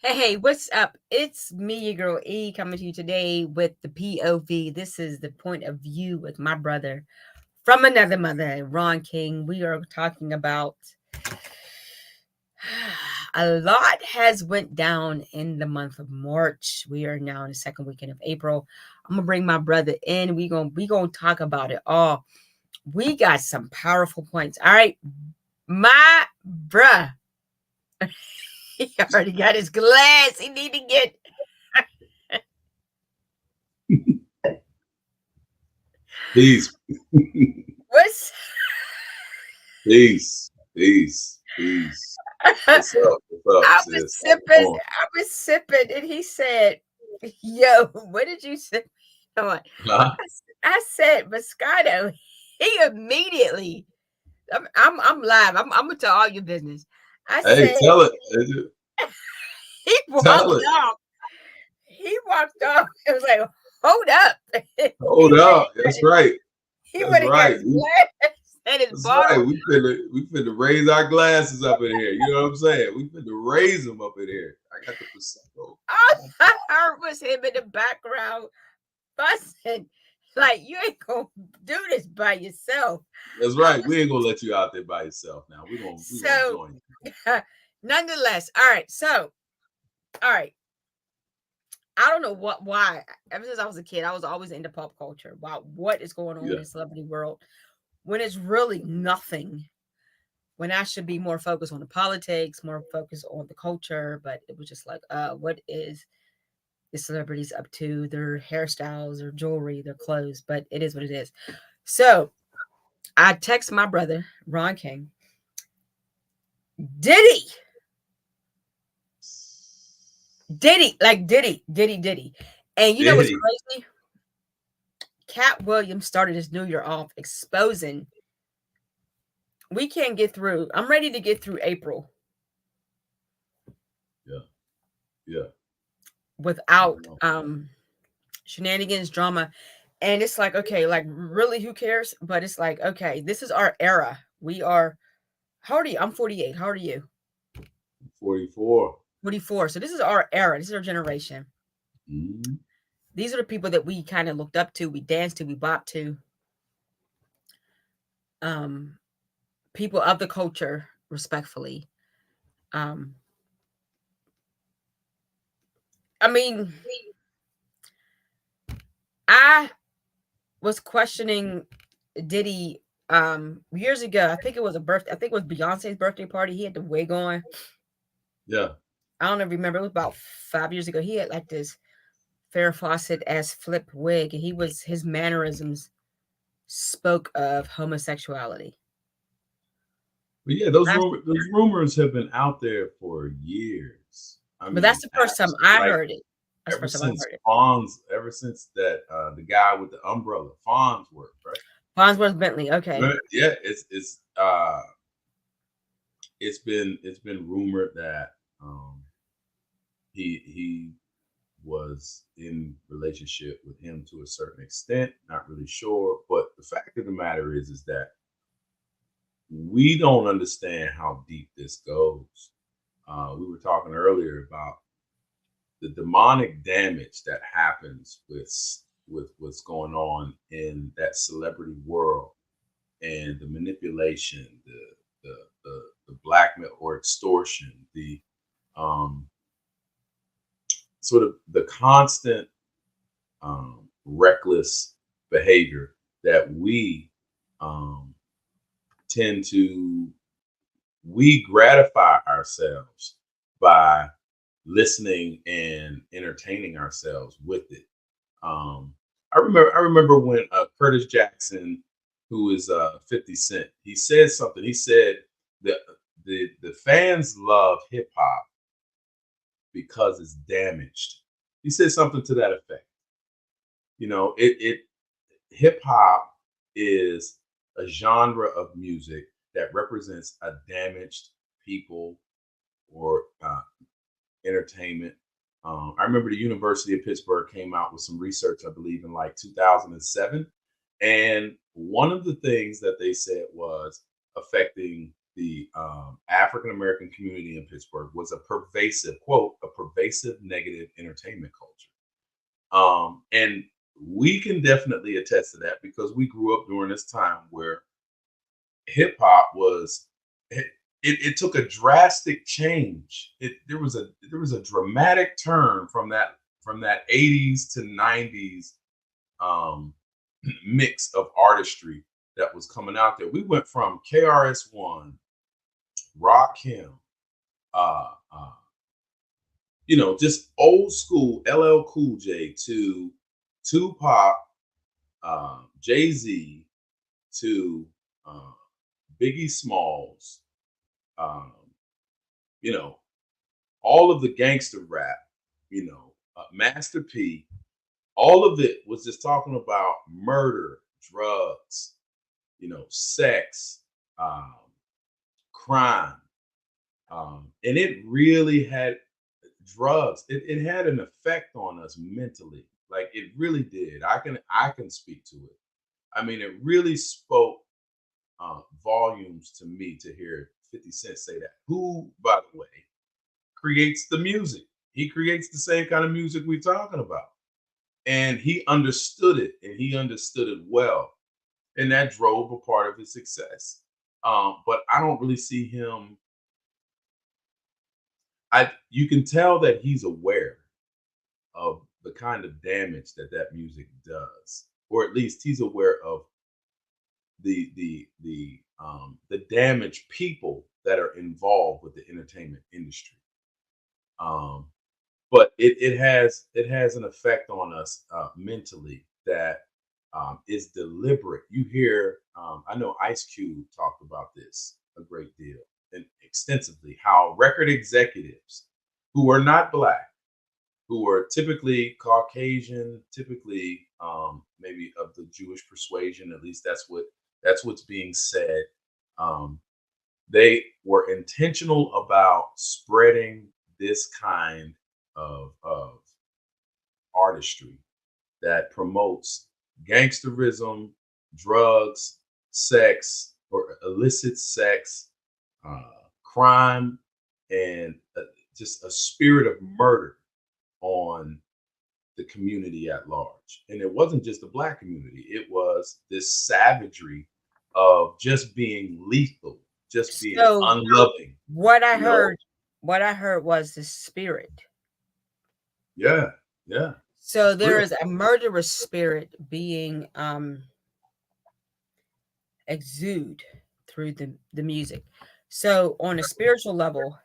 Hey, what's up? It's me, your girl E, coming to you today with the POV. This is the point of view with my brother from another mother, Ron King. We are talking about a lot has went down in the month of March. We are now in the second weekend of April. I'm gonna bring my brother in. We gonna talk about it all. We got some powerful points. All right, my bruh. He already got his glass. He need to get Peace. what's Peace. Peace. Peace. What's up? What's up, I was sis? How's it sipping, going? and he said, "Yo, what did you say?" On? Huh? I said Moscato. He immediately, I'm live. I'm gonna tell all your business. I Hey, said tell it. he Tell walked it. off. He walked off. It was like, hold up. Hold up. That's right. He That's went and got right. his glass and his That's right. bottle. We finna raise our glasses up in here. You know what I'm saying? We finna raise them up in here. I got the prosecco. All On I top. heard was him in the background fussing. Like you ain't gonna do this by yourself. That's I right. We ain't gonna let you out there by yourself now. We gonna So, join you. nonetheless, all right. So, all right. I don't know why. Ever since I was a kid, I was always into pop culture about what is going on in Yeah. the celebrity world when it's really nothing. When I should be more focused on the politics, more focused on the culture, but it was just like, what is the celebrities up to? Their hairstyles, their jewelry, their clothes, but it is what it is. So I text my brother Ron King. Diddy, Diddy. And you know what's Diddy. crazy? Cat Williams started his new year off exposing we can't get through. I'm ready to get through April Yeah. Yeah. I without know. shenanigans, drama. And it's like, okay, like really who cares? But it's like, okay, this is our era. We are how old are you? I'm 48. How old are you? 44. 44. So this is our era. This is our generation. Mhm. These are the people that we kind of looked up to, we danced to, we bopped to. Um, People of the culture, respectfully. Um, I mean, I was questioning Diddy years ago. I think it was a birthday. I think it was Beyonce's birthday party. He had the wig on. Yeah. I don't even remember. It was about 5 years ago. He had like this Farrah Fawcett as flip wig, and he was his mannerisms spoke of homosexuality. But yeah, those That's- rumors have been out there for years. I But that's mean, the first time I heard it. That's the ever first time I since heard it. Ever since that the guy with the umbrella, Fonz work, right? Farnsworth Bentley. Okay. Right? Yeah, it's been rumored that he was in relationship with him to a certain extent. Not really sure, but the fact of the matter is that we don't understand how deep this goes. We were talking earlier about the demonic damage that happens with what's going on in that celebrity world and the manipulation, the blackmail or extortion, the um, sort of the constant reckless behavior that we um, tend to we gratify ourselves by listening and entertaining ourselves with it. Um, I remember when Curtis Jackson, who is 50 Cent, he said something. He said that the fans love hip hop because it's damaged. He said something to that effect. You know, it hip hop is a genre of music that represents a damaged people or entertainment. I remember the University of Pittsburgh came out with some research, I believe, in like 2007. And one of the things that they said was affecting the African American community in Pittsburgh was a pervasive, quote, a pervasive negative entertainment culture. And we can definitely attest to that because we grew up during this time where hip hop was it took a drastic change. There was a dramatic turn from that 80s to 90s um, mix of artistry that was coming out there. We went from KRS-One, Rakim, uh, uh, just old school LL Cool J to Tupac, Jay Z to uh, Biggie Smalls, um, you know, all of the gangster rap, Master P, all of it was just talking about murder, drugs, sex, um, crime, and it really had drugs. It had an effect on us mentally, like it really did. I can speak to it. I mean, it really spoke volumes to me to hear 50 Cent say that. Who, by the way, creates the music? He creates the same kind of music we're talking about, and he understood it, and he understood it well, and that drove a part of his success. But I don't really see him. You can tell that he's aware of the kind of damage that music does, or at least he's aware of the damage people that are involved with the entertainment industry. Um, but it has an effect on us mentally that is deliberate. You hear, I know Ice Cube talked about this a great deal and extensively. How record executives who are not black, who are typically Caucasian, typically maybe of the Jewish persuasion. At least that's what's being said. Um, they were intentional about spreading this kind of artistry that promotes gangsterism, drugs, sex, or illicit sex, uh, crime, and just a spirit of murder on the community at large. And it wasn't just the black community, it was this savagery of just being lethal, just being So unloving, what I you know? heard, what I heard was the spirit. Yeah, yeah, So it's there real. is a murderous spirit being exude through the music. So on a spiritual level,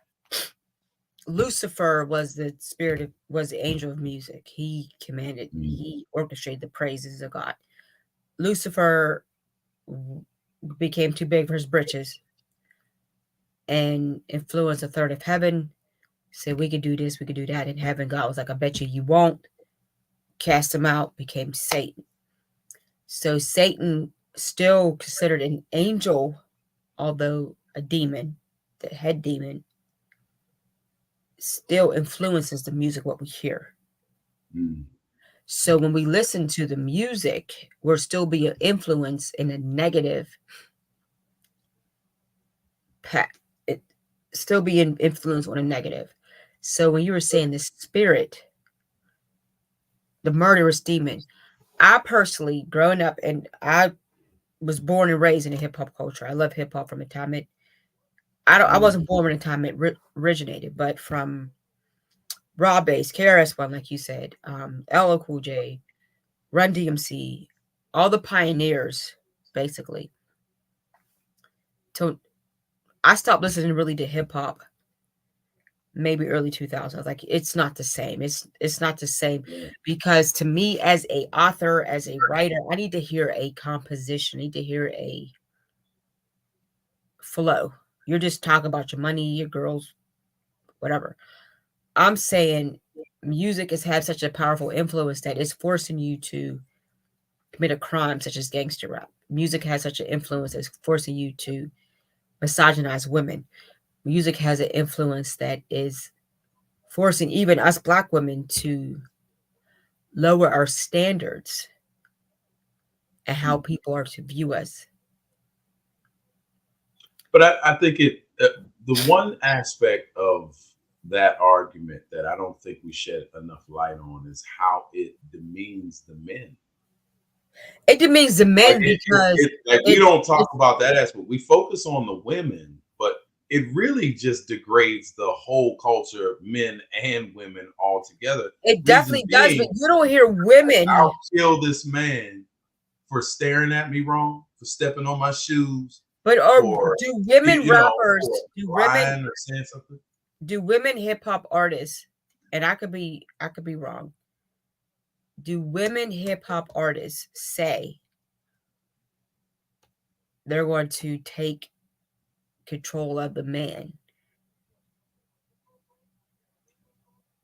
Lucifer was the spirit of, was the angel of music. He commanded, Mm, he orchestrated the praises of God. Lucifer became too big for his britches and influenced a third of heaven. Said we could do this, we could do that in heaven. God was like, I bet you won't. Cast him out, became Satan. So Satan, still considered an angel, although a demon, the head demon, still influences the music what we hear. mm, So when we listen to the music, we're still being influenced in a negative path. It still being influenced on a negative. So when you were saying the spirit, the murderous demon, I personally, growing up, and I was born and raised in a hip hop culture. I love hip hop from the time it. I mm, wasn't born in the time it originated, but from Raw Bass, KRS-One, like you said, LL Cool J, Run DMC, all the pioneers, basically. So I stopped listening really to hip hop maybe early 2000s. Like it's not the same. It's not the same yeah, because to me as a author, as a writer, I need to hear a composition. I need to hear a flow. You're just talking about your money, your girls, whatever. I'm saying music has had such a powerful influence that it's forcing you to commit a crime such as gangster rap. Music has such an influence that's forcing you to misogynize women. Music has an influence that is forcing even us black women to lower our standards and how mm. people are to view us. But I think the one aspect of that argument that I don't think we shed enough light on is how it demeans the men. It demeans the Like men because like we it, don't talk it's, about that aspect. We focus on the women, but it really just degrades the whole culture, men and women all together. it Reason definitely does, but being, you don't hear women. I'll kill this man for staring at me wrong, for stepping on my shoes, But or for do women for rappers, do women lying or saying something. do women hip hop artists, and I could be wrong. Do women hip hop artists say they're going to take control of the man?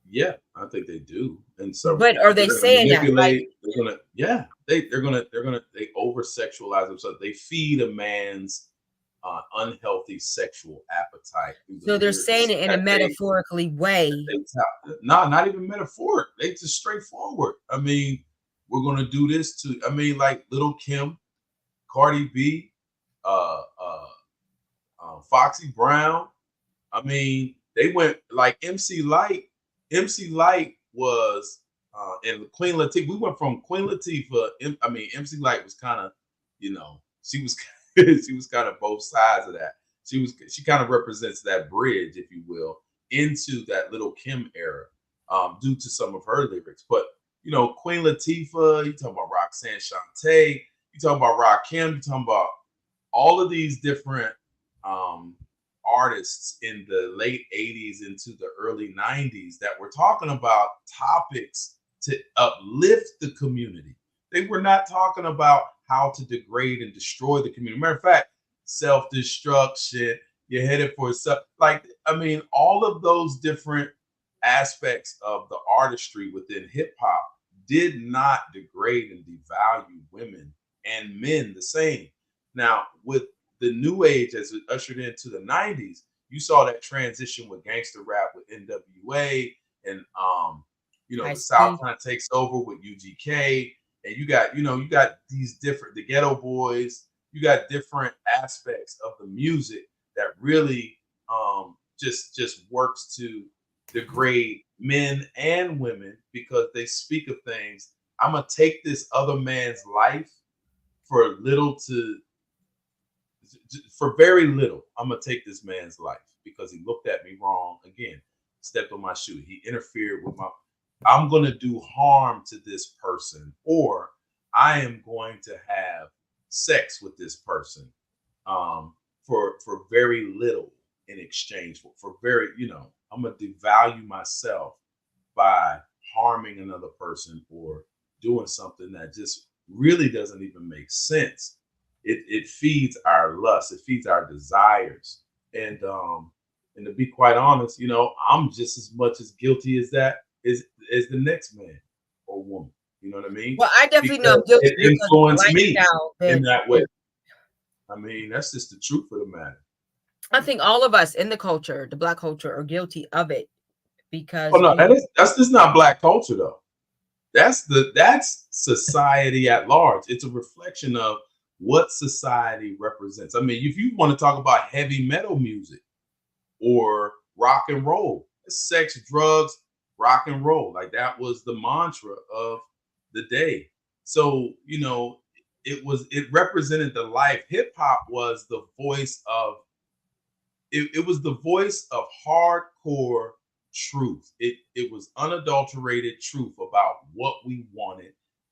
Yeah, I think they do. And so But are they they're gonna saying that? Like, manipulate. They're gonna yeah. They over sexualize themselves. They feed a man's unhealthy sexual appetite through the so they're saying lyrics it in a that metaphorically way. they tell. No, not even metaphoric. They just straightforward. I mean, we're gonna do this to. I mean, like Little Kim, Cardi B, uh, uh, Foxy Brown. I mean, they went like MC Light. MC Light was and Queen Latifah. We went from Queen Latifah. I mean, MC Light was kind of, she was she was kind of both sides of that. She kind of represents that bridge, if you will, into that Little Kim era, due to some of her lyrics. But Queen Latifah, you talking about Roxanne Shante, you talking about Rakim, you talking about all of these different um, artists in the late 80s into the early 90s that were talking about topics to uplift the community. They were not talking about how to degrade and destroy the community. Matter of fact, self-destruction, you're headed for stuff. Like, I mean, all of those different aspects of the artistry within hip hop did not degrade and devalue women and men the same. Now, with the new age as it ushered into the 90s, you saw that transition with gangster rap with NWA and the Ice South T. kind of takes over with UGK, and you got these different the Ghetto Boys, you got different aspects of the music that really just works to degrade men and women because they speak of things. I'm gonna take this other man's life for little to for very little. I'm gonna take this man's life because he looked at me wrong again, stepped on my shoe, he interfered with my. I'm gonna do harm to this person, or I am going to have sex with this person, for very little in exchange for very. I'm gonna devalue myself by harming another person or doing something that just really doesn't even make sense. It feeds our lust, it feeds our desires, and to be quite honest, I'm just as much as guilty as that as the next man or woman. You know what I mean? Well, I definitely know I'm Because guilty it because of the influenced me lifestyle in that that way. I mean, that's just the truth of the matter. I think all of us in the culture, the black culture, are guilty of it Oh because no, that's just not black culture though. That's society at large. It's a reflection of what society represents. I mean, if you want to talk about heavy metal music or rock and roll, sex, drugs, rock and roll, like that was the mantra of the day. So it represented the life. Hip hop was the voice of it was the voice of hardcore truth. It was unadulterated truth about what we wanted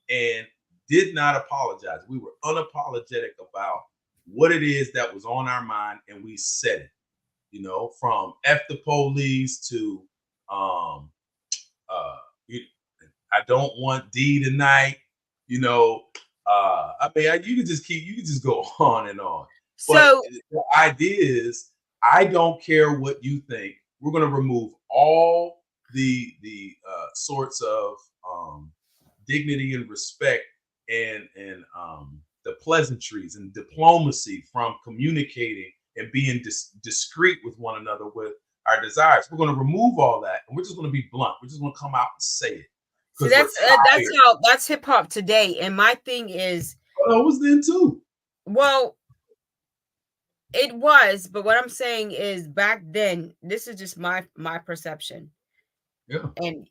and did not apologize. We were unapologetic about what it is that was on our mind, and we said it. From F the police to um uh you, I don't want D tonight. I mean, you can just go on and on. But so the idea is, I don't care what you think. We're going to remove all the sorts of dignity and respect and the pleasantries and diplomacy from communicating and being discreet with one another with our desires. We're going to remove all that, and we're just going to be blunt. We're just going to come out and say it see because we're tired. that's hip hop today. And my thing is, Well, I was then too. well, It was, but what I'm saying is back then, this is just my perception. Yeah. And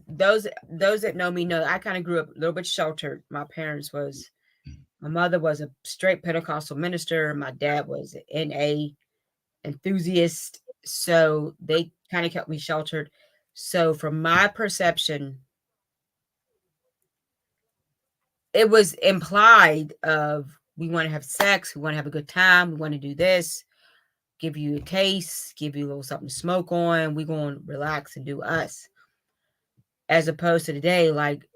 those that know me know I kind of grew up a little bit sheltered. My mother was a straight Pentecostal minister, my dad was an NA enthusiast, so they kind of kept me sheltered. So from my perception, it was implied of we want to have sex, we want to have a good time, we want to do this, give you a taste, give you a little something to smoke on, we going to relax and do us. As opposed to today, like,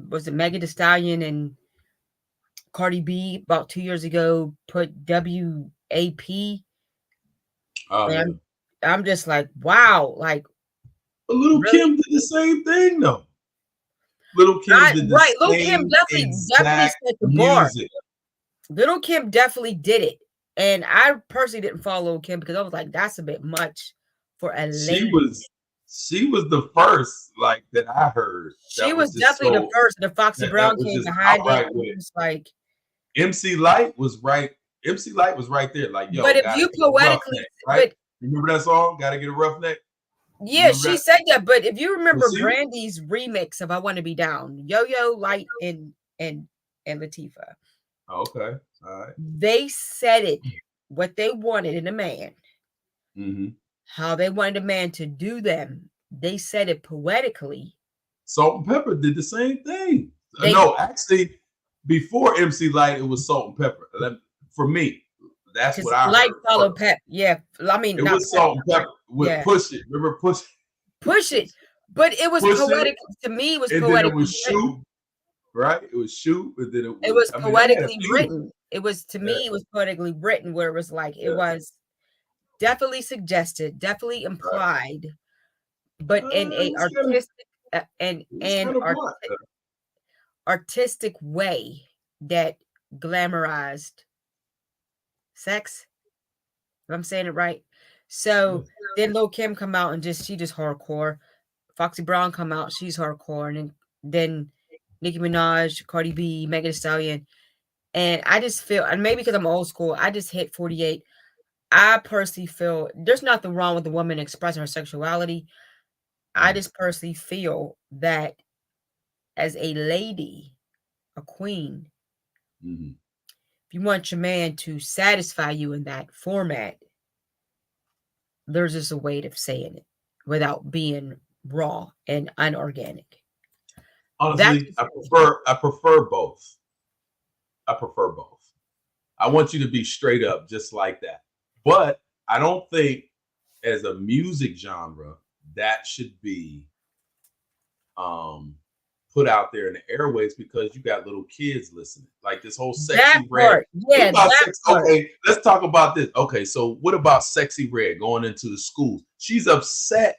was it Megan Thee Stallion and Cardi B about 2 years ago put WAP? Oh yeah. And I'm just like, wow, like, But Little really? Kim did the same thing though. Little Kim did the Right. Little Kim same definitely exact set the bar. music. Little Kim definitely did it. And I personally didn't follow Little Kim because I was like, that's a bit much for a lady. She was the first like that I heard. She was definitely the first. The Foxy Brown came behind it. It was like MC Light was right. MC Light was right there. Like, yo, but if you poetically, right? Remember that song? Gotta get a roughneck. Yeah, she said that. But if you remember Brandy's remix of "I Want to Be Down," Yo-Yo, Light, and Latifah. Okay, all right. They said it what they wanted in a man. Mm-hmm. How they wanted a man to do them. They said it poetically. Salt-N-Pepa did the same thing. No, actually, before MC Light, it was Salt-N-Pepa. For me, that's what I Light heard. Followed Pep. Yeah, I mean, it was Salt-N-Pepa with Push It. Remember Push It? Push It. But it was poetic to me. It was poetic. Then it was Shoot, right? It was Shoot, and then it was poetically written. It was to me. It was poetically written, where it was like it was definitely suggested, definitely implied, but in a artistic way that glamorized sex. If I'm saying it right. So then Lil Kim come out and she just hardcore. Foxy Brown come out, she's hardcore, and then Nicki Minaj, Cardi B, Megan Thee Stallion, and I just feel, and maybe because I'm old school, I just hit 48. I personally feel there's nothing wrong with the woman expressing her sexuality. I just personally feel that as a lady, a queen, if you want your man to satisfy you in that format, there's just a way of saying it without being raw and unorganic. Honestly, I prefer both. I prefer both. I want you to be straight up just like that. But I don't think as a music genre that should be put out there in the airways because you got little kids listening. Like this whole Sexy Red. Yeah, okay, let's talk about this. Okay, so what about Sexy Red going into the schools? She's upset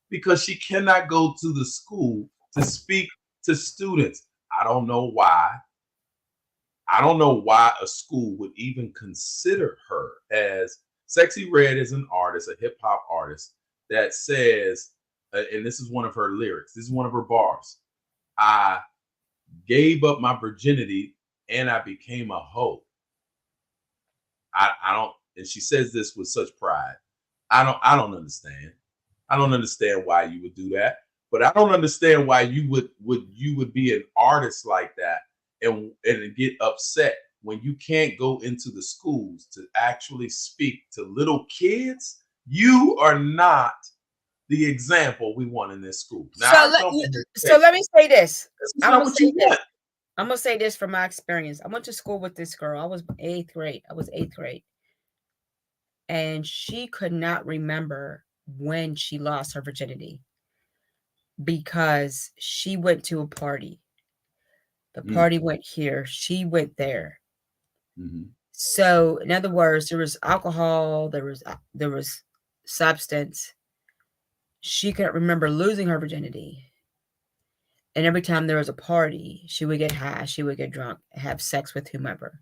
because she cannot go to the school to speak to students. I don't know why. I don't know why a school would even consider her as Sexy Red is an artist, a hip hop artist that says, and this is one of her lyrics. This is one of her bars. I gave up my virginity and I became a hoe. I don't, and she says this with such pride. I don't understand. I don't understand why you would do that, but I don't understand why you would be an artist like that and get upset when you can't go into the schools to actually speak to little kids. You are not the example we want in this school. Now, so let me say this. I'm gonna say this from my experience. I went to school with this girl. I was 8th grade. And she could not remember when she lost her virginity because she went to a party. The party went here. She went there. So, in other words, there was alcohol. There was substance. She couldn't remember losing her virginity. And every time there was a party, she would get high, she would get drunk, have sex with whomever.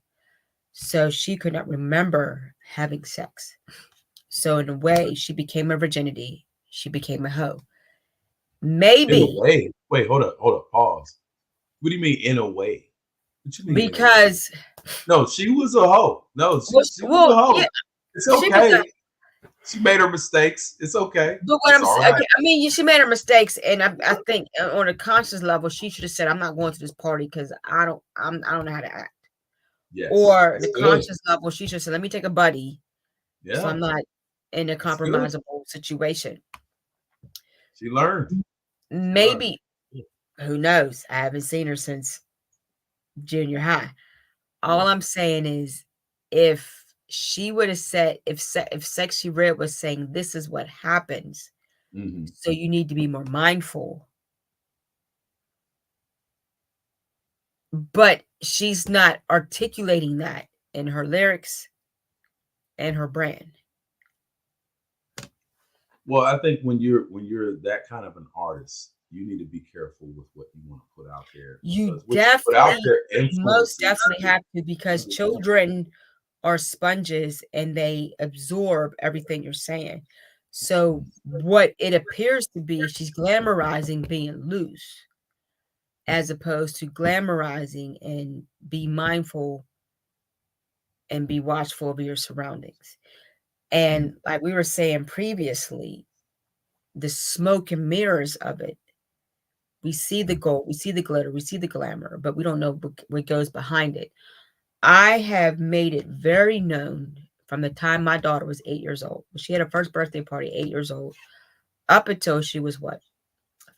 So she could not remember having sex. So in a way, she became a virginity. She became a hoe. Maybe. In a way. Wait, hold up, pause. What do you mean in a way? What you mean? Because no, she was a hoe. No, she was a hoe. It's She was okay. She made her mistakes. It's okay. but what It's I'm all saying, right. okay, I mean, she made her mistakes, and I think on a conscious level, she should have said, "I'm not going to this party because I don't know how to act." Yes. Or That's the good. conscious level, she should say, "Let me take a buddy, so Yeah. I'm not in a That's good. compromisable situation." She learned. She learned. Maybe, who knows? I haven't seen her since junior high. Yeah. All I'm saying is, if she would have said, if Sexy Red was saying, "This is what happens, Hmm. so you need to be more mindful," but she's not articulating that in her lyrics and her brand. Well, I think when you're that kind of an artist, you need to be careful with what you want to put out there You because what you put out definitely, there most influences definitely have to, because other people. children are sponges and they absorb everything you're saying. So what it appears to be, she's glamorizing being loose as opposed to glamorizing and be mindful and be watchful of your surroundings. And like we were saying previously, the smoke and mirrors of it. We see the gold, we see the glitter, we see the glamour, but we don't know what goes behind it. I have made it very known from the time my daughter was 8 years old. She had her first birthday party, 8 years old, up until she was what,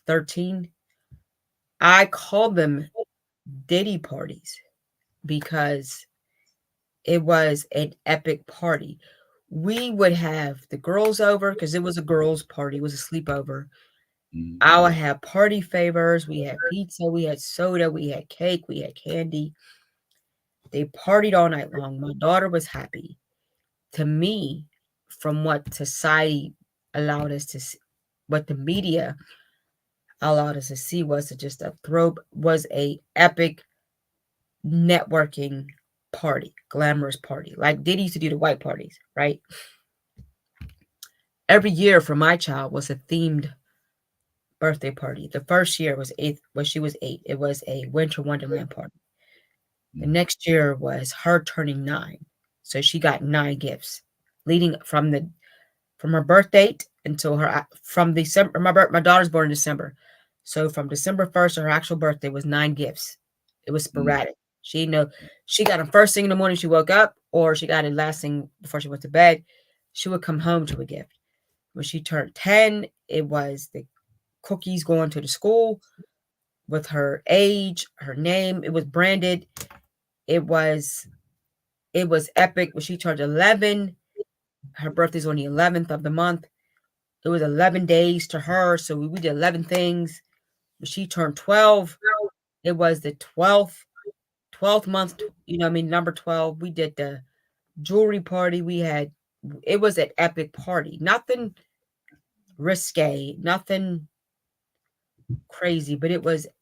13. I called them Diddy parties because it was an epic party. We would have the girls over because it was a girls' party, it was a sleepover. Mhm. I would have party favors. We had pizza, we had soda, we had cake, we had candy. They partied all night long. My daughter was happy. To me, from what society allowed us to see, what the media allowed us to see, was just was a epic networking party, glamorous party, like Diddy used to do the white parties, right? Every year for my child was a themed birthday party. The first year was eighth, when she was 8. It was a winter wonderland party. The Mhm. next year was her turning 9. So she got 9 gifts leading from her birth date until from December. My daughter's born in December. So from December 1st to her actual birthday was 9 gifts. It was Mhm. sporadic. She got them first thing in the morning she woke up, or she got it last thing before she went to bed. She would come home to a gift. When she turned 10, it was the cookies going to the school with her age, her name. It was branded. It was it was epic. When she turned 11, her birthday's on the 11th of the month. It was 11 days to her, so we did 11 things. When she turned 12, it was the 12th month, number 12. We did the jewelry party. It was an epic party. Nothing risque, nothing crazy, but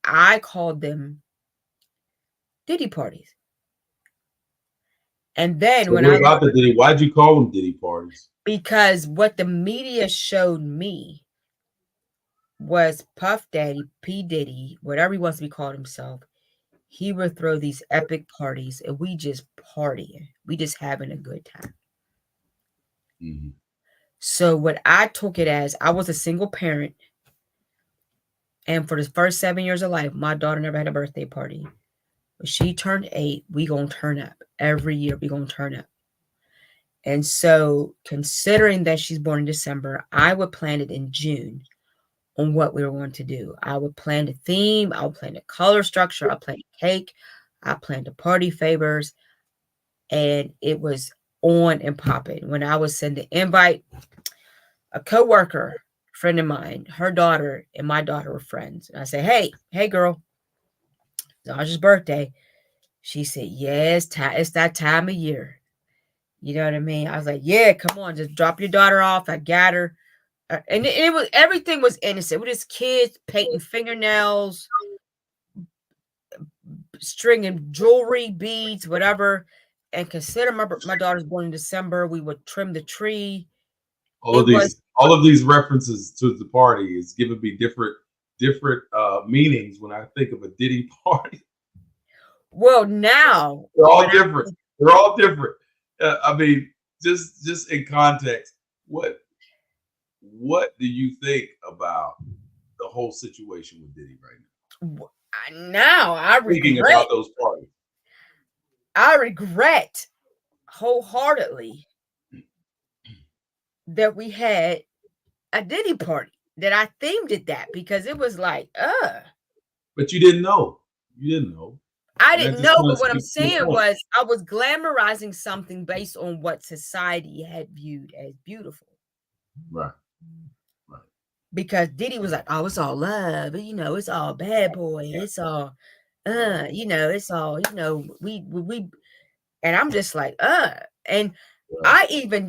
I called them Diddy parties. And then So what about the Diddy? Why'd you call them Diddy parties? because what the media showed me was Puff Daddy, P. Diddy, whatever he wants to be called himself, he would throw these epic parties and we just partying. We just having a good time. Mhm. So what I took it as, I was a single parent. And for the first 7 years of life, my daughter never had a birthday party. When she turned 8, we gonna turn up. Every year we gonna turn up. And so considering that she's born in December, I would plan it in June on what we were going to do. I would plan the theme, I would plan the color structure, I planned the cake, I planned the party favors, and it was on and popping. When I would send the invite, a coworker, friend of mine, her daughter and my daughter were friends. And I said, hey girl, Naja's birthday. She said, yeah, it's that time of year. You know what I mean? I was like, yeah, come on, just drop your daughter off. I got her. And it was, everything was innocent. We're just kids painting fingernails, stringing jewelry, beads, whatever. And consider my daughter's born in December. We would trim the tree. It was, All of these references to the party is giving me different meanings when I think of a Diddy party. well, now They're all when I different. They're all different. I mean, just in context, what do you think about the whole situation with Diddy right now? Now I Thinking regret. about those parties. I regret wholeheartedly that we had a Diddy party, that I themed it that, because it was like, But you didn't know. You didn't know. I And that didn't just know, kinda but what I'm speaks to the saying point. was I was glamorizing something based on what society had viewed as beautiful. Right. Right. Because Diddy was like, oh, it's all love, you know, it's all bad boy, it's all you know, it's all, you know, we and I'm just like, and Right. I even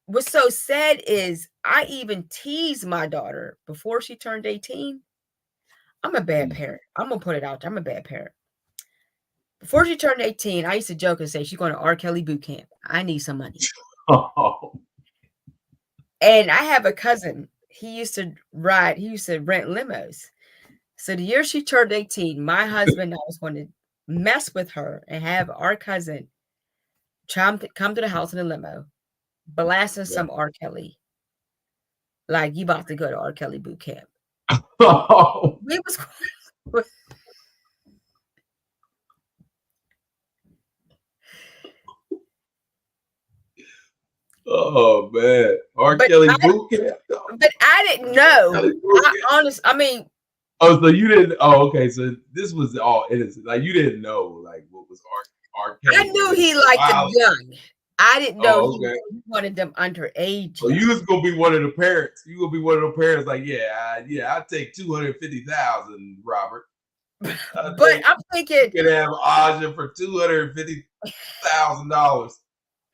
what's so sad is I even teased my daughter before she turned 18. I'm a bad parent. I'm gonna put it out there. I'm a bad parent. Before she turned 18, I used to joke and say she's going to R. Kelly boot camp. I need some money. Oh. And I have a cousin. He used to rent limos. So the year she turned 18, my husband and I was going to mess with her and have our cousin come to the house in a limo, blasting some R. Kelly. Like, you about to go to R. Kelly boot camp. Oh. We was Oh man, R. Kelly boot camp. But I didn't know. I mean, oh, so you didn't? Oh, okay. So this was all innocent. Like you didn't know, like what was R. Kelly? I knew he liked them young. I didn't know he wanted them underage. So you was gonna be one of the parents. You gonna be one of the parents. Like, I'll take 250,000, Robert. But I'm thinking you can have Aja for $250,000,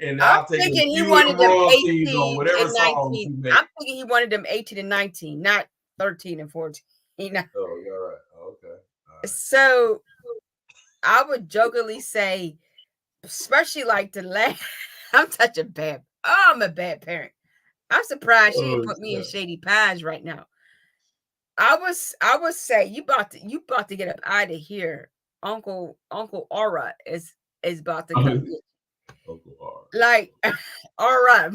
and I'll take thinking he wanted them 18 on whatever and 19. I'm thinking he wanted them 18 and 19, not 13 and 14. Oh, you're right. Okay. Right. So I would jokingly say, especially like the last, I'm such a bad. Oh, I'm a bad parent. I'm surprised she didn't put me in Shady Pies right now. I would say you about to get up out of here. Uncle Aura is about to come get Uncle Aura. Like, Aura.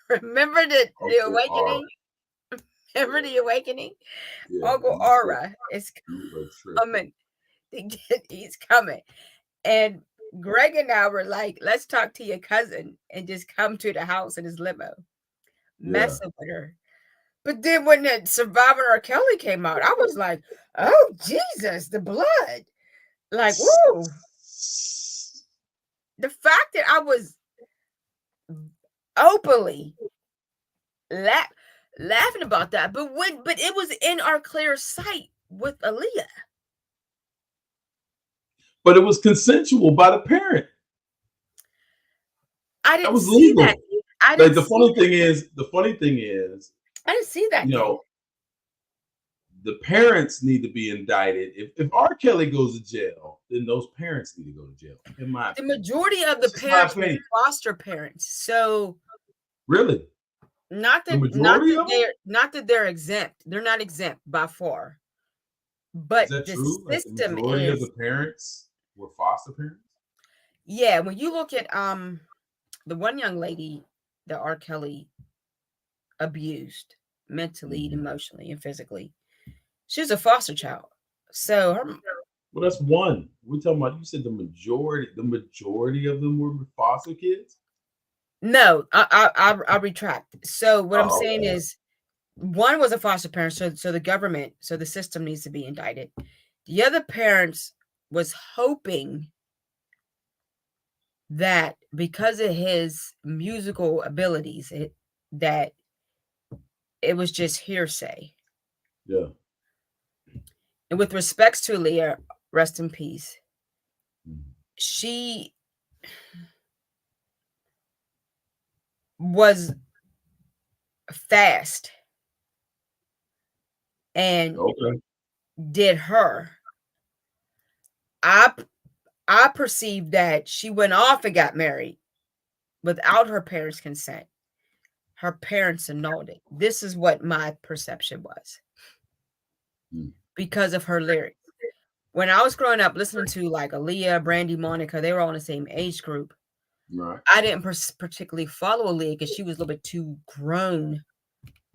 Remember the awakening? Remember the awakening? Yeah, Uncle Aura is coming. He's coming. And Greg and I were like, let's talk to your cousin and just come to the house in his limo. Messing with her. But then when the Survivor R. Kelly came out, I was like, oh, Jesus, the blood. Like, woo. The fact that I was openly laughing about that, but it was in our clear sight with Aaliyah. But it was consensual by the parent. I didn't see that. The funny thing is, I didn't see that. You know, the parents need to be indicted. If R. Kelly goes to jail, then those parents need to go to jail. In my opinion. Majority of the parents were foster parents. So really, not that they're exempt. They're not exempt by far. But is that the true? system the majority of the parents were foster parents. Yeah, when you look at the one young lady that R. Kelly abused mentally, emotionally, and physically, she was a foster child. So well, that's one. We're talking about. You said the majority of them were foster kids. No, I retract. So what I'm saying is, one was a foster parent. So the government, so the system needs to be indicted. The other parents was hoping that because of his musical abilities, that it was just hearsay. Yeah. And with respects to Aaliyah, rest in peace. She was fast and did her. I perceived that she went off and got married without her parents' consent. Her parents annulled it. This is what my perception was because of her lyrics. When I was growing up listening to like Aaliyah, Brandy, Monica, they were all in the same age group. Right. I didn't particularly follow Aaliyah because she was a little bit too grown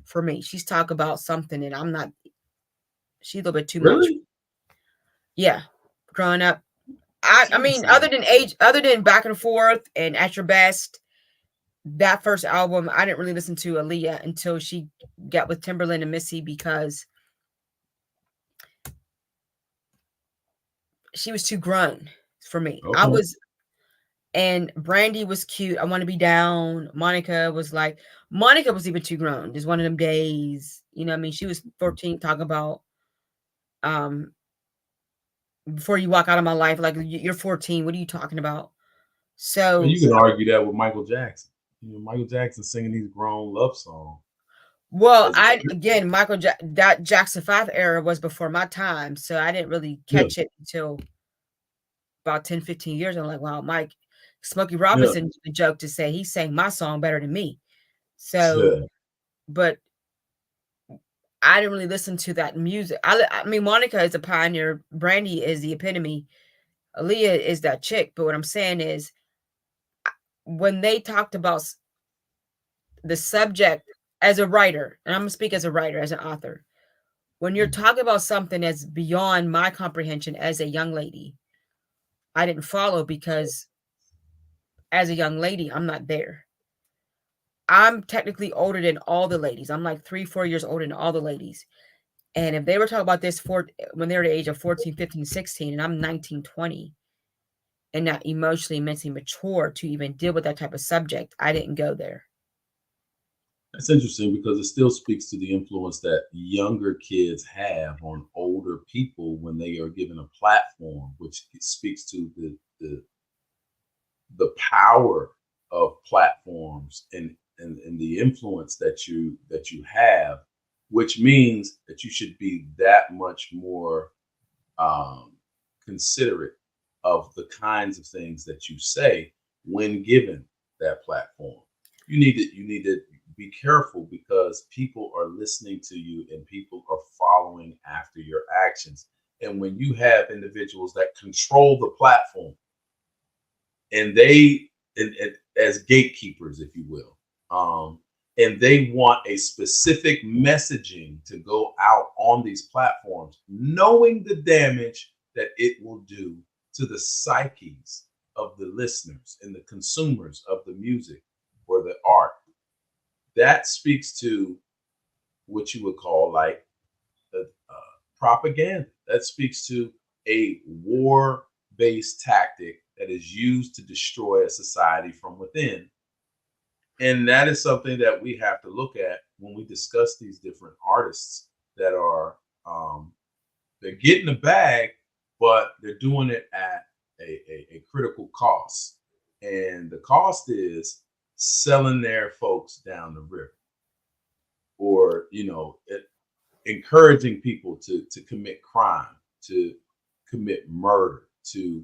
for me. She's talk about something and I'm not. She's a little bit too much. Really? Yeah, growing up. I mean, Seriously. other than Back and Forth and At Your Best, that first album, I didn't really listen to Aaliyah until she got with Timberland and Missy because she was too grown for me. Okay. And Brandy was cute. I Want to Be Down. Monica was even too grown. Just one of them days. You know what I mean? She was 14 talking about, um, before you walk out of my life, like, you're 14. What are you talking about? Well, So, you can argue that with Michael Jackson. Michael Jackson singing these grown love songs well, as a kid. again, that Jackson 5 era was before my time. So I didn't really Yeah. catch it until about 10, 15 years. I'm like, wow, Smokey Yeah. Robinson joke to say he sang my song better than me. So, but I didn't really listen to that music. I mean, Monica is a pioneer. Brandy is the epitome. Aaliyah is that chick. But what I'm saying is, when they talked about the subject as a writer, and I'm gonna speak as a writer, as an author, when you're talking about something that's beyond my comprehension as a young lady, I didn't follow because as a young lady, I'm not there. I'm technically older than all the ladies. I'm like 3, 4 years older than all the ladies. And if they were talking about this when they were the age of 14, 15, 16, and I'm 19, 20, and not emotionally, mentally mature to even deal with that type of subject, I didn't go there. That's interesting because it still speaks to the influence that younger kids have on older people when they are given a platform, which speaks to the power of platforms and the influence that you have, which means that you should be that much more um, considerate of the kinds of things that you say when given that platform. You need to be careful because people are listening to you and people are following after your actions. And when you have individuals that control the platform and and as gatekeepers, if you will, and they want a specific messaging to go out on these platforms, knowing the damage that it will do to the psyches of the listeners and the consumers of the music or the art. That speaks to what you would call like propaganda. That speaks to a war based tactic that is used to destroy a society from within. And that is something that we have to look at when we discuss these different artists that are they're getting the bag, but they're doing it at a critical cost. And the cost is selling their folks down the river, or encouraging people to commit crime, to commit murder, to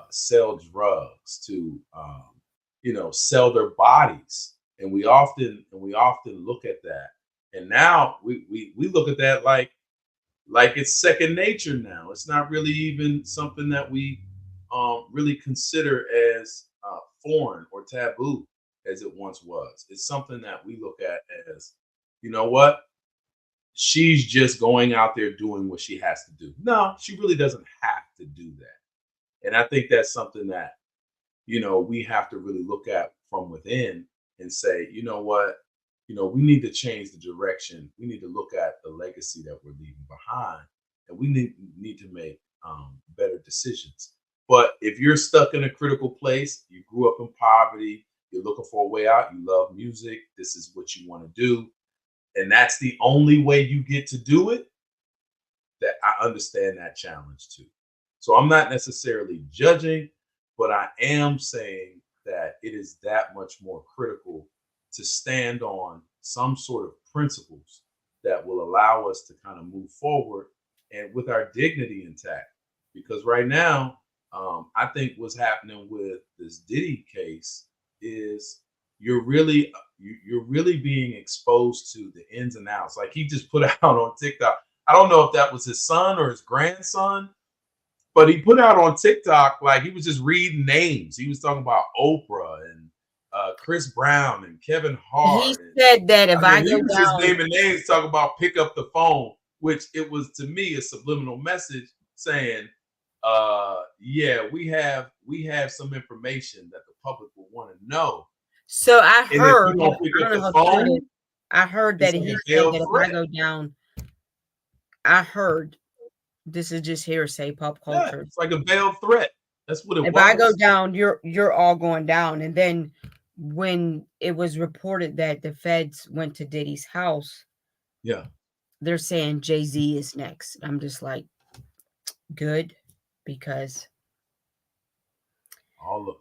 sell drugs, to sell their bodies. And we often look at that, and now we look at that like it's second nature now. It's not really even something that we really consider as foreign or taboo as it once was. It's something that we look at as, you know what, she's just going out there doing what she has to do. No, she really doesn't have to do that. And I think that's something that, we have to really look at from within and say, you know what, we need to change the direction. We need to look at the legacy that we're leaving behind, and we need to make better decisions. But if you're stuck in a critical place, you grew up in poverty, you're looking for a way out, you love music, this is what you want to do, and that's the only way you get to do it, that I understand that challenge too. So I'm not necessarily judging, but I am saying that it is that much more critical to stand on some sort of principles that will allow us to kind of move forward and with our dignity intact. Because right now, I think what's happening with this Diddy case is you're really being exposed to the ins and outs. Like he just put out on TikTok. I don't know if that was his son or his grandson, But he put out on TikTok, like he was just reading names. He was talking about Oprah and Chris Brown and Kevin He Hart. said that if I He go was just down, naming names, talking about pick up the phone, which it was to me a subliminal message saying, yeah, we have some information that the public will want to know. so I And if you heard, don't pick I up don't know the how true it is. phone, I heard it's that like he a said veiled that if I threat. go down, I heard this is just hearsay, pop Yeah, culture. it's like a veiled threat. That's what it If was. I go down, you're all going down. And then when it was reported that the feds went to Diddy's house, Yeah. they're saying Jay-Z is next. I'm just like, good, because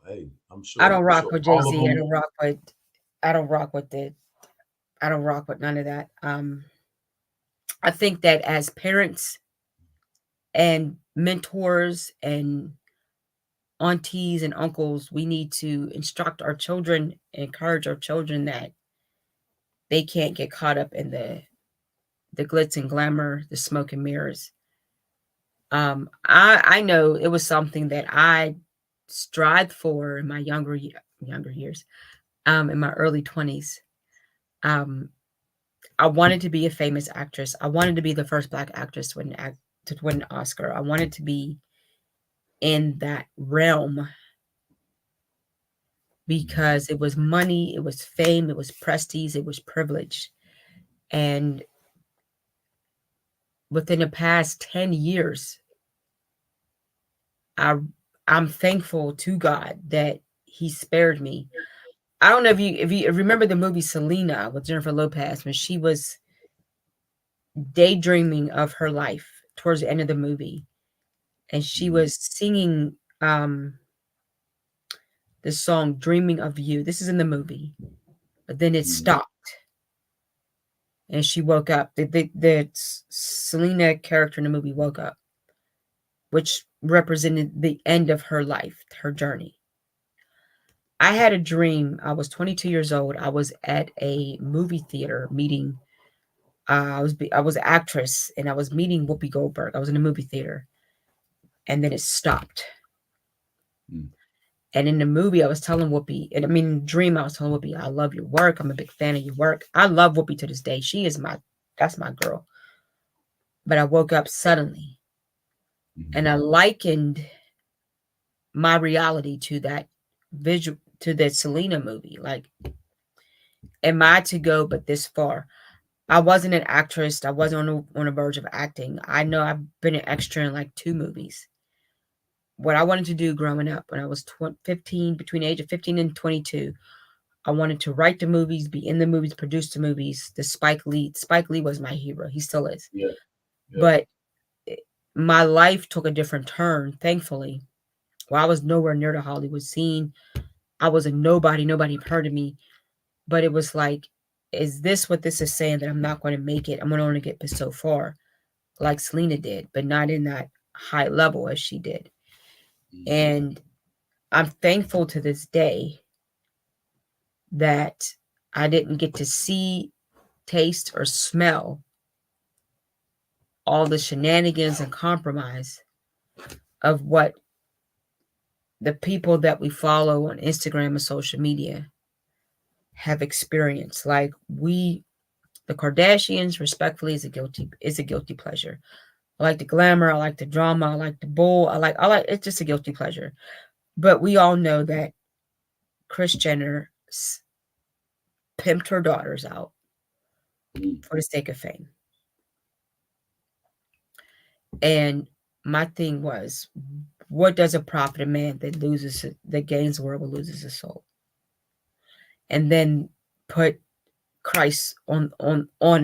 Hey, I'm sure. I don't rock sure with all of Jay-Z. them. I don't rock with none of that. I think that as parents and mentors and aunties and uncles, we need to instruct our children, encourage our children that they can't get caught up in the glitz and glamour, the smoke and mirrors. I know it was something that I strived for in my younger years, in my early 20s. I wanted to be a famous actress. I wanted to be the first Black actress to win an Oscar. I wanted to be in that realm because it was money, it was fame, it was prestige, it was privilege. And within the past 10 years, I'm thankful to God that he spared me. I don't know if you remember the movie Selena with Jennifer Lopez when she was daydreaming of her life towards the end of the movie, and she was singing the song "Dreaming of You." This is in the movie, but then it stopped, and she woke up. The Selena character in the movie woke up, which represented the end of her life, her journey. I had a dream. I was 22 years old. I was at a movie theater meeting. I was an actress, and I was meeting Whoopi Goldberg. I was in a movie theater, and then it stopped. And in the movie, I was telling Whoopi, and I mean, dream, I was telling Whoopi, I love your work. I'm a big fan of your work. I love Whoopi to this day. That's my girl. But I woke up suddenly, and I likened my reality to that visual, to that Selena movie. Like, am I to go but this far? I wasn't an actress. I wasn't on the verge of acting. I know I've been an extra in like 2 movies. What I wanted to do growing up when I was 15, between the age of 15 and 22, I wanted to write the movies, be in the movies, produce the movies. Spike Lee was my hero. He still is. Yeah. But my life took a different turn, thankfully. Well, I was nowhere near the Hollywood scene. I was a nobody. Nobody heard of me. But it was like, is this what this is saying, that I'm not going to make it? I'm going to only get so far, like Selena did, but not in that high level as she did. And I'm thankful to this day that I didn't get to see, taste, or smell all the shenanigans and compromise of what the people that we follow on Instagram and social media have experienced. Like, the Kardashians, respectfully, is a guilty pleasure. I like the glamour, I like the drama, I like the bull, I like it's just a guilty pleasure. But we all know that Kris Jenner pimped her daughters out for the sake of fame. And my thing was, what does it profit a man that gains the world but loses his soul? And then put Christ on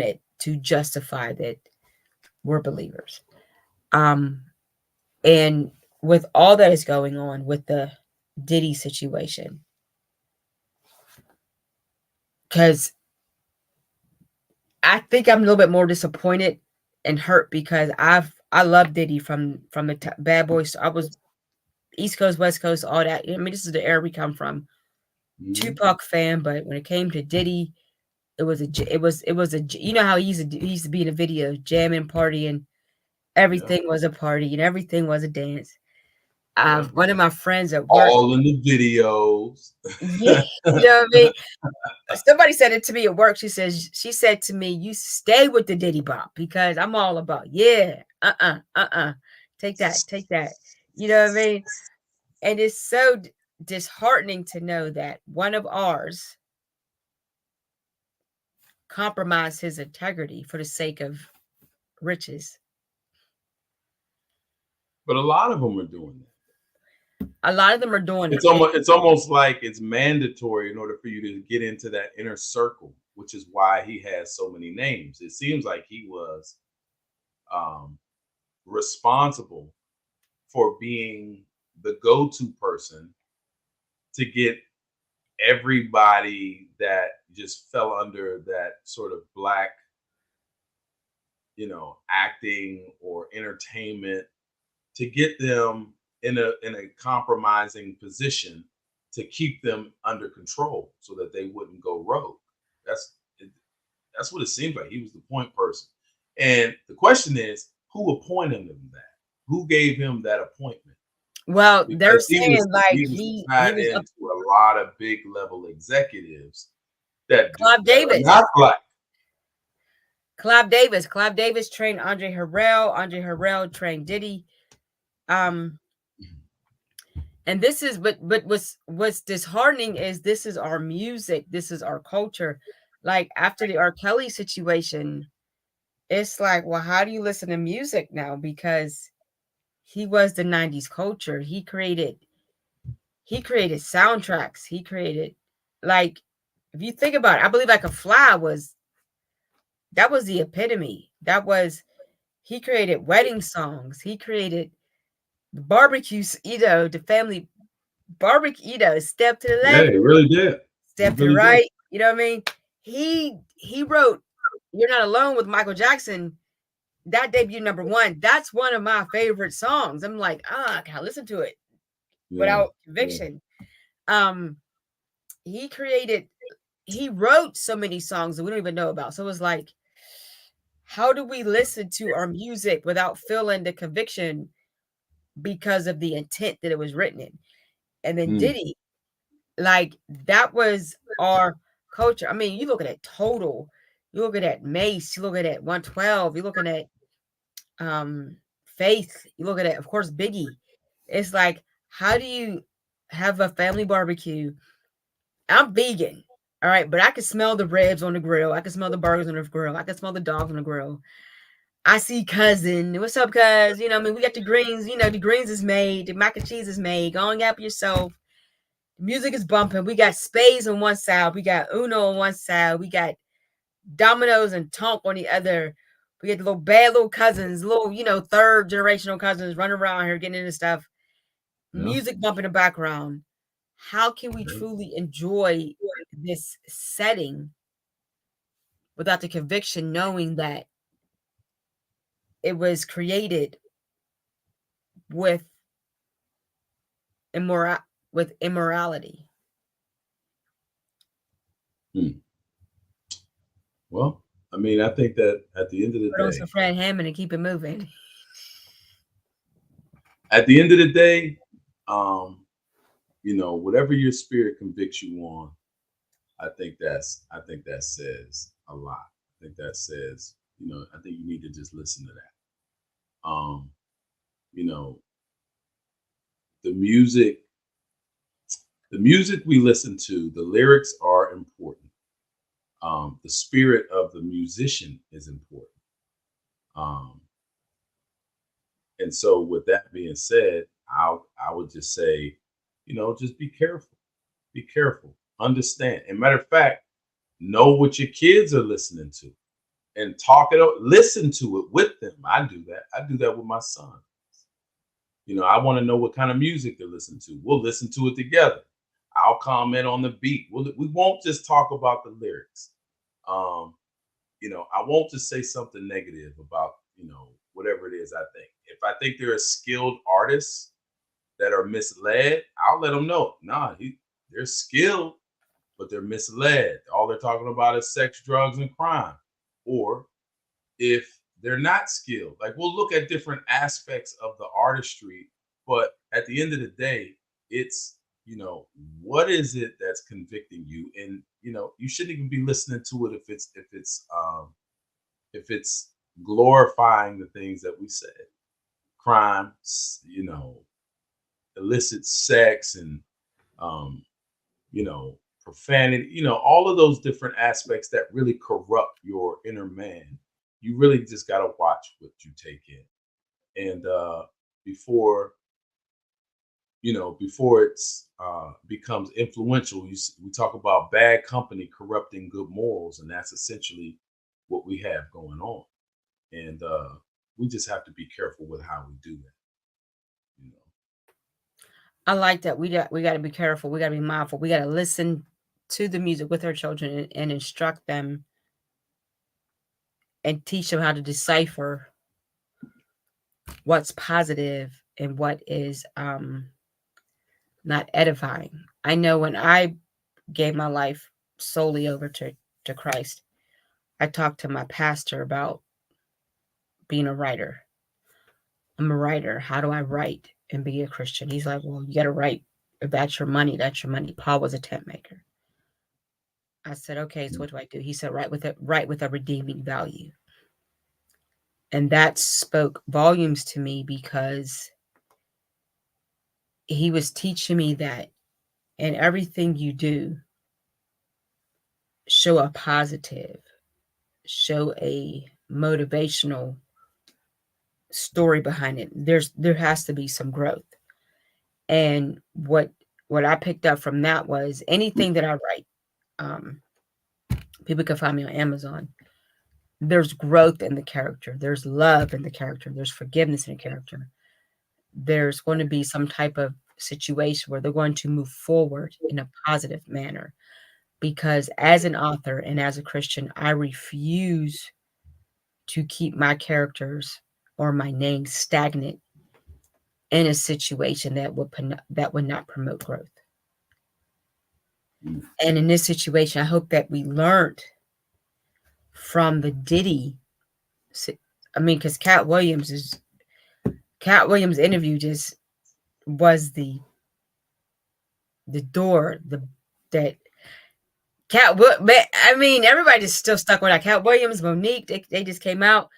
it to justify that we're believers. And with all that is going on with the Diddy situation, because I think I'm a little bit more disappointed and hurt, because I love Diddy from the Bad Boys. I was East Coast, West Coast, all that. I mean, this is the era we come from. Tupac fan, but when it came to Diddy, it was a you know how he used to be in a video, jamming, partying, everything was a party and everything was a dance. Yeah. One of my friends at work, All in the videos. yeah, you know what I mean? Somebody said it to me at work. She said to me, "You stay with the Diddy Bop because I'm all about, yeah, take that, take that." You know what I mean? And it's so disheartening to know that one of ours compromised his integrity for the sake of riches. But a lot of them are doing that. A lot of them are doing it. It's almost like it's mandatory in order for you to get into that inner circle, which is why he has so many names. It seems like he was um, responsible for being the go-to person to get everybody that just fell under that sort of black, acting or entertainment, to get them in a compromising position to keep them under control so that they wouldn't go rogue. That's that's what it seems like. He was the point person. And the question is, who appointed him that? Who gave him that appointment? Well, they're Because he was saying like he was he tied was up. into a lot of big level executives Clive that are Davis. not black. Clive Davis trained Andre Harrell. Andre Harrell trained Diddy. Um, and this is but what's disheartening is this is our music, this is our culture. Like after the R. Kelly situation, it's like, well, how do you listen to music now? Because he was the 90s culture. He created soundtracks. He created, like, if you think about it, I believe like a fly was that was the epitome. That was He created wedding songs. He created the the family barbecue, step to the Yeah, left, he really did. He step to the really did. right. You know what I mean? He wrote "You're Not Alone" with Michael Jackson. That debut #1. That's one of my favorite songs. I'm like, I can't listen to it Yeah. without Yeah. conviction. Um, he created, he wrote so many songs that we don't even know about. So it's like, how do we listen to our music without feeling the conviction because of the intent that it was written in? And then Mm. Diddy, like that was our culture. I mean, you looking at Total, you looking at Mace, you looking at 112, you're looking at Faith, you looking at, of course, Biggie. It's like, how do you have a family barbecue? I'm vegan, all right, but I can smell the ribs on the grill. I can smell the burgers on the grill. I can smell the dogs on the grill. I see cousin. What's up, cuz? You know, I mean, we got the greens. You know, the greens is made. The mac and cheese is made. Go and help yourself. Music is bumping. We got Spades on one side. We got Uno on one side. We got Dominoes and Tonk on the other. We get the little bad little cousins, little, third generational cousins running around here getting into stuff. Yeah. Music bump in the background. How can we Yeah. truly enjoy this setting without the conviction, knowing that it was created with immorality? Hmm. Well, I mean, I think that at the end of the Put on some day, Fred Hammond and keep it moving. at the end of the day, um, whatever your spirit convicts you on, I think that says a lot. I think that says, I think you need to just listen to that. You know, the music, the music we listen to, the lyrics are important. The spirit of the musician is important. Um, and so, with that being said, I would just say, just be careful. Be careful. Understand. And matter of fact, know what your kids are listening to and talk it up. Listen to it with them. I do that. I do that with my son. I want to know what kind of music they're listening to. We'll listen to it together. I'll comment on the beat. We won't just talk about the lyrics. Um, I won't just say something negative about, whatever it is I think. If I think there are skilled artists that are misled, I'll let them know. Nah, they're skilled, but they're misled. All they're talking about is sex, drugs, and crime. Or if they're not skilled, like we'll look at different aspects of the artistry But at the end of the day, it's, what is it that's convicting you? And you shouldn't even be listening to it if it's glorifying the things that we said. Crime, illicit sex, and um, profanity, all of those different aspects that really corrupt your inner man. You really just got to watch what you take in. And before, before it's becomes influential, we talk about bad company corrupting good morals, and that's essentially what we have going on. And we just have to be careful with how we do that. You know. I like that. We got to be careful. We got to be mindful. We got to listen to the music with our children and instruct them and teach them how to decipher what's positive and what is not edifying. I know when I gave my life solely over to Christ, I talked to my pastor about being a writer. I'm a writer. How do I write and be a Christian? He's like, well, you got to write. If that's your money, that's your money. Paul was a tent maker. I said, okay, so what do I do? He said, write with a redeeming value. And that spoke volumes to me because he was teaching me that in everything you do, show a positive, show a motivational story behind it. There has to be some growth. And what I picked up from that was anything that I write, people can find me on Amazon. There's growth in the character. There's love in the character. There's forgiveness in the character. There's going to be some type of situation where they're going to move forward in a positive manner. Because as an author and as a Christian, I refuse to keep my characters or my name stagnant in a situation that would not promote growth. And in this situation, I hope that we learned from the Diddy. I mean, because Cat Williams interview just was the door that I mean, everybody's still stuck with that. Cat Williams, Monique, they just came out.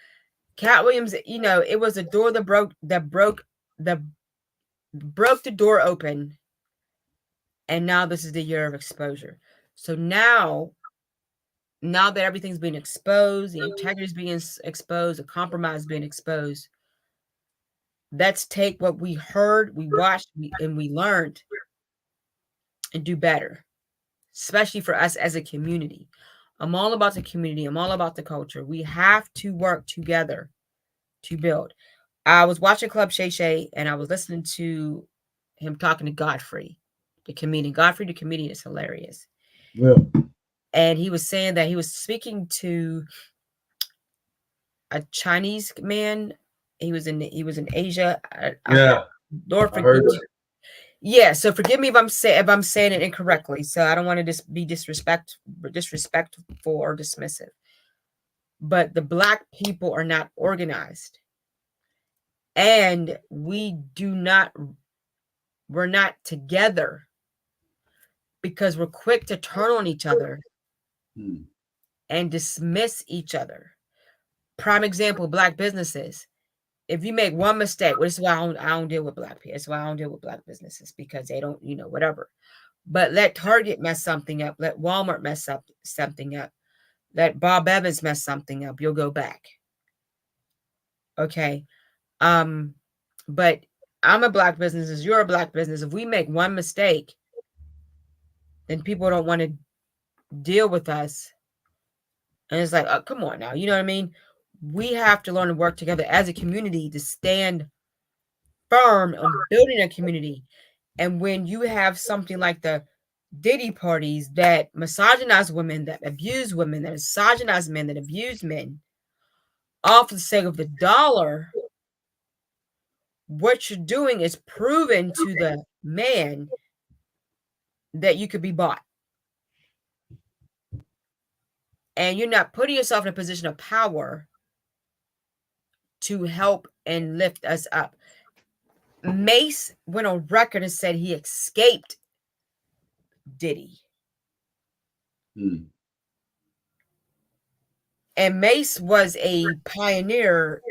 Cat Williams, it was a door that broke the door open, and now this is the year of exposure. So now that everything's being exposed, the integrity is being exposed, the compromise being exposed, let's take what we heard, we watched, and we learned and do better, especially for us as a community. I'm all about the community. I'm all about the culture. We have to work together to build. I was watching Club Shay Shay, and I was listening to him talking to Godfrey, the comedian. Godfrey, the comedian, is hilarious. Yeah. And he was saying that he was speaking to a Chinese man. He was in Asia. Yeah. North. Yeah. So forgive me if I'm saying it incorrectly. So I don't want to be disrespectful or dismissive. But the Black people are not organized, and we're not together because we're quick to turn on each other and dismiss each other. Prime example, Black businesses. If you make one mistake, this is why I don't deal with Black people. That's why I don't deal with Black businesses, because they don't, whatever. But let Target mess something up. Let Walmart mess up something up. Let Bob Evans mess something up. You'll go back. Okay. But I'm a Black business. You're a Black business. If we make one mistake, then people don't want to deal with us. And it's like, oh, come on now. You know what I mean? We have to learn to work together as a community to stand firm on building a community. And when you have something like the Diddy parties that misogynize women, that abuse women, that misogynize men, that abuse men, all for the sake of the dollar, what you're doing is proving to the man that you could be bought. And you're not putting yourself in a position of power to help and lift us up. Mace went on record and said he escaped Diddy. Hmm. And Mace was a pioneer.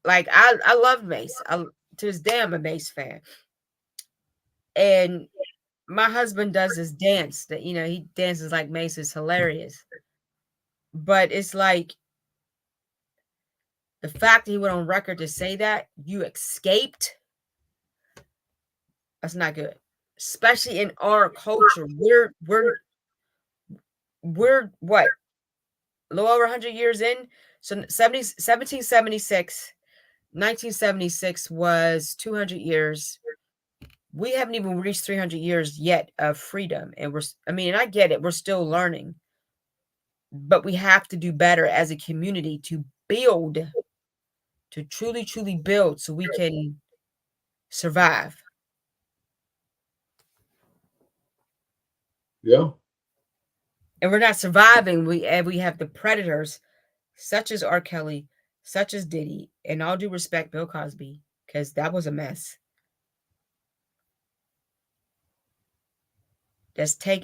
Like I love Mace. To this day, I'm a Mace fan. And my husband does this dance that, you know, he dances like Mace, is hilarious. But it's like the fact that he went on record to say that you escaped, that's not good. Especially in our culture. We're what? A little over 100 years in. So 1776, 1976 was 200 years. We haven't even reached 300 years yet of freedom. And and I get it. We're still learning. But we have to do better as a community to build, to truly, truly build so we can survive. Yeah. And we're not surviving. We have the predators, such as R. Kelly, such as Diddy, and all due respect, Bill Cosby, because that was a mess.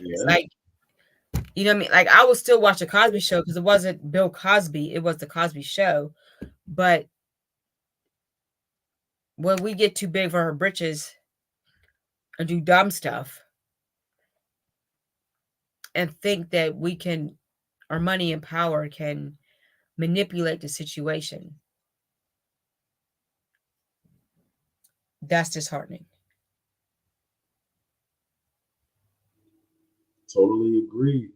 Yeah. Like, you know what I mean? Like, I will still watch the Cosby Show because it wasn't Bill Cosby, it was the Cosby Show. But when we get too big for our britches and do dumb stuff and think that our money and power can manipulate the situation, that's disheartening. Totally agree.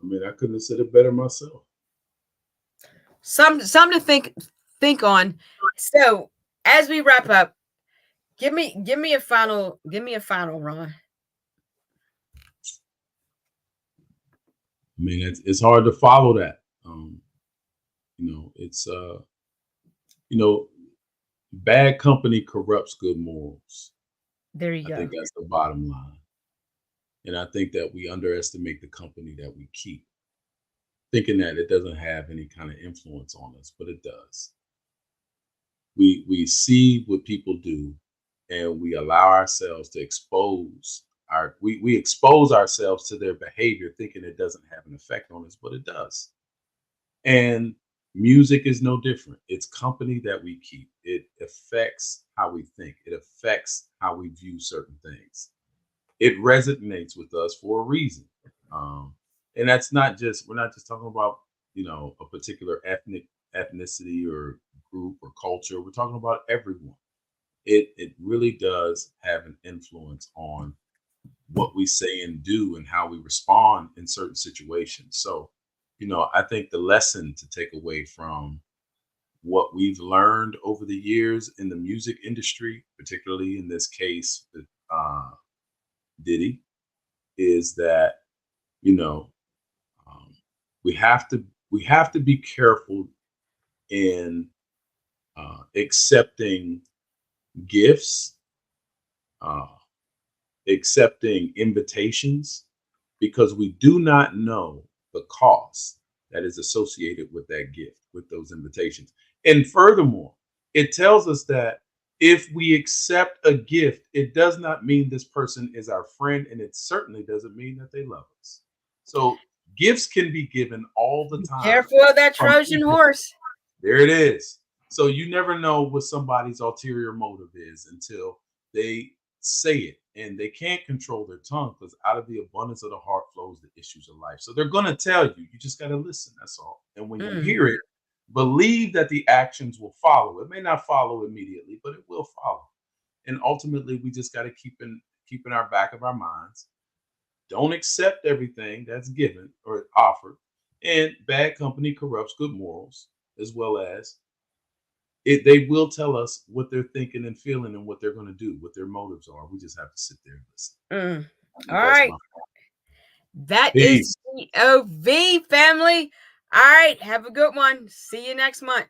I mean, I couldn't have said it better myself. Some to think on. So as we wrap up, give me a final, Ron. I mean, it's hard to follow that. It's bad company corrupts good morals. There you I go. think that's the bottom line. And I think that we underestimate the company that we keep, thinking that it doesn't have any kind of influence on us, but it does. We see what people do, and we allow ourselves to expose we expose ourselves to their behavior, thinking it doesn't have an effect on us, but it does. And music is no different. It's company that we keep. It affects how we think. It affects how we view certain things. It resonates with us for a reason. And that's not just, we're not just talking about, a particular ethnicity or group or culture. We're talking about everyone. It really does have an influence on what we say and do and how we respond in certain situations. So, I think the lesson to take away from what we've learned over the years in the music industry, particularly in this case with Diddy, is that you know um, we have to be careful in accepting gifts, uh, accepting invitations, because we do not know the cost that is associated with that gift, with those invitations. And furthermore, it tells us that if we accept a gift, it does not mean this person is our friend, and it certainly doesn't mean that they love us. So gifts can be given all the time Careful of that from Trojan people. horse. There it is. So you never know what somebody's ulterior motive is until they say it, and they can't control their tongue, because out of the abundance of the heart flows the issues of life. So they're going to tell you, you just got to listen. That's all. And when you hear it, believe that the actions will follow. It may not follow immediately, but it will follow. And ultimately, we just got to keep in our back of our minds. Don't accept everything that's given or offered. And bad company corrupts good morals, as well as they will tell us what they're thinking and feeling and what they're going to do, what their motives are. We just have to sit there and listen. All That's right. my That is peace. POV, family. All right. Have a good one. See you next month.